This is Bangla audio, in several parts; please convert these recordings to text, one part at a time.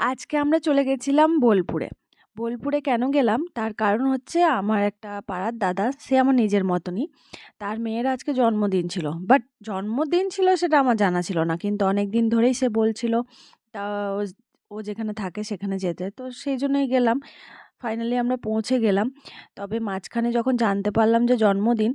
আজকে আমরা চলে গেছিলাম বোলপুরে। বোলপুরে কেন গেলাম তার কারণ হচ্ছে আমার একটা পাড়ার দাদা, সে আমার নিজের মতনই। তার মেয়ের আজকে জন্মদিন ছিল। বাট জন্মদিন ছিল সেটা আমার জানা ছিল না। কিন্তু অনেকদিন ধরেই সে বলছিল তা ও ও যেখানে থাকে সেখানে যেতে। তো সেই জন্যই গেলাম। ফাইনালি আমরা পৌঁছে গেলাম। তবে মাঝখানে যখন জানতে পারলাম যে জন্মদিন,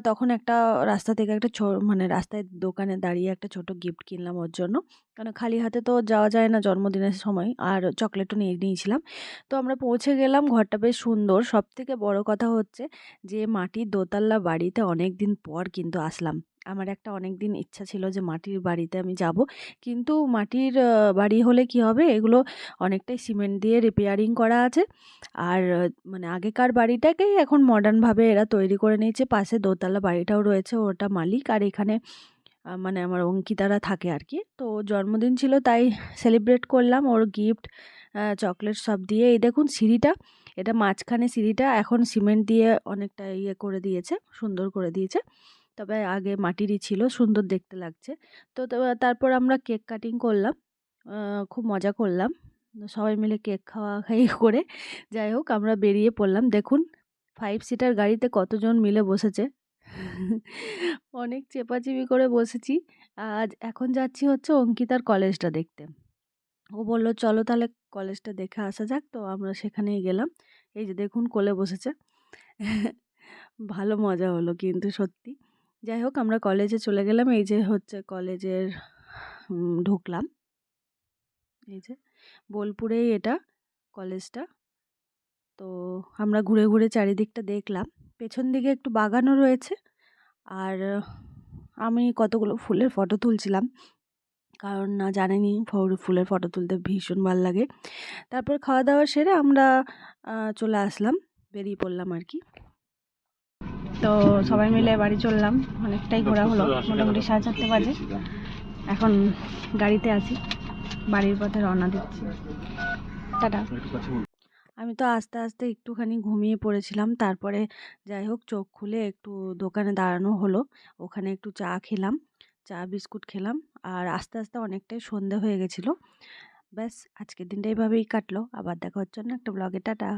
তখন একটা রাস্তা থেকে একটা মানে রাস্তায় দোকানে দাঁড়িয়ে একটা ছোট গিফট কিনলাম ওর জন্য। কারণ খালি হাতে তো যাওয়া যায় না জন্মদিনের সময়, আর চকলেটও নিয়ে নিয়েছিলাম। তো আমরা পৌঁছে গেলাম, ঘরটা বেশ সুন্দর। সবথেকে বড় কথা হচ্ছে যে মাটির দোতলা বাড়িতে অনেক দিন পর কিন্তু আসলাম। আমার একটা অনেক দিন ইচ্ছা ছিল যে মাটির বাড়িতে আমি যাব। কিন্তু মাটির বাড়ি হলে কি হবে, এগুলো অনেকটাই সিমেন্ট দিয়ে রিপেয়ারিং করা আছে। আর মানে আগেকার বাড়িটাকেই এখন মডার্নভাবে এরা তৈরি করে নিয়েছে। পাশে দোতলা বাড়িটাও রয়েছে, ওটা মালিক। আর এখানে মানে আমার অঙ্কিতারা থাকে আর কি। তো ওর জন্মদিন ছিল তাই সেলিব্রেট করলাম। ওর গিফট, চকলেট সব দিয়ে। এই দেখুন সিঁড়িটা, এটা মাঝখানে সিঁড়িটা এখন সিমেন্ট দিয়ে অনেকটা ইয়ে করে দিয়েছে, সুন্দর করে দিয়েছে। তবে আগে মাটিরই ছিল, সুন্দর দেখতে লাগছে। তারপর আমরা কেক কাটিং করলাম, খুব মজা করলাম। সবাই মিলে কেক খাওয়া খাই করে যাই হোক আমরা বেরিয়ে পড়লাম। দেখুন 5 সিটার গাড়িতে কতজন মিলে বসেছে। অনেক চেপাচেপি করে বসেছি। আজ এখন যাচ্ছি হচ্ছে অঙ্কিতার কলেজটা দেখতে। ও বলল চলো তাহলে কলেজটা দেখে আসা যাক। তো আমরা সেখানেই গেলাম। এই যে দেখুন কোলে বসেছে। ভালো মজা হলো কিন্তু সত্যি। যাই হোক আমরা কলেজে চলে গেলাম। এই যে হচ্ছে কলেজের ঢুকলাম। এই যে বোলপুরেই এটা কলেজটা। তো আমরা ঘুরে ঘুরে চারিদিকটা দেখলাম। পেছন দিকে একটু বাগানও রয়েছে। আর আমি কতগুলো ফুলের ফটো তুলছিলাম, কারণ না জানেনই ফুলের ফটো তুলতে ভীষণ ভাল লাগে। তারপর খাওয়া দাওয়া সেরে আমরা চলে আসলাম, বেরিয়ে পড়লাম আর কি। তো সবাই মিলে বাড়ি চললাম। অনেকটাই ঘোরা হলো, মোটামুটি 4:30 বাজে। এখন গাড়িতে আছি, বাড়ির পথে রওনা দিচ্ছি। টাটা। আমি তো আস্তে আস্তে একটুখানি ঘুমিয়ে পড়েছিলাম। তারপরে যাই হোক চোখ খুলে একটু দোকানে দাঁড়ানো হলো। ওখানে একটু চা খেলাম, চা বিস্কুট খেলাম। আর আস্তে আস্তে অনেকটাই সন্ধে হয়ে গেছিলো। ব্যাস আজকের দিনটা এইভাবেই কাটলো। আবার দেখা হচ্ছে না একটা ব্লগে। টাটা।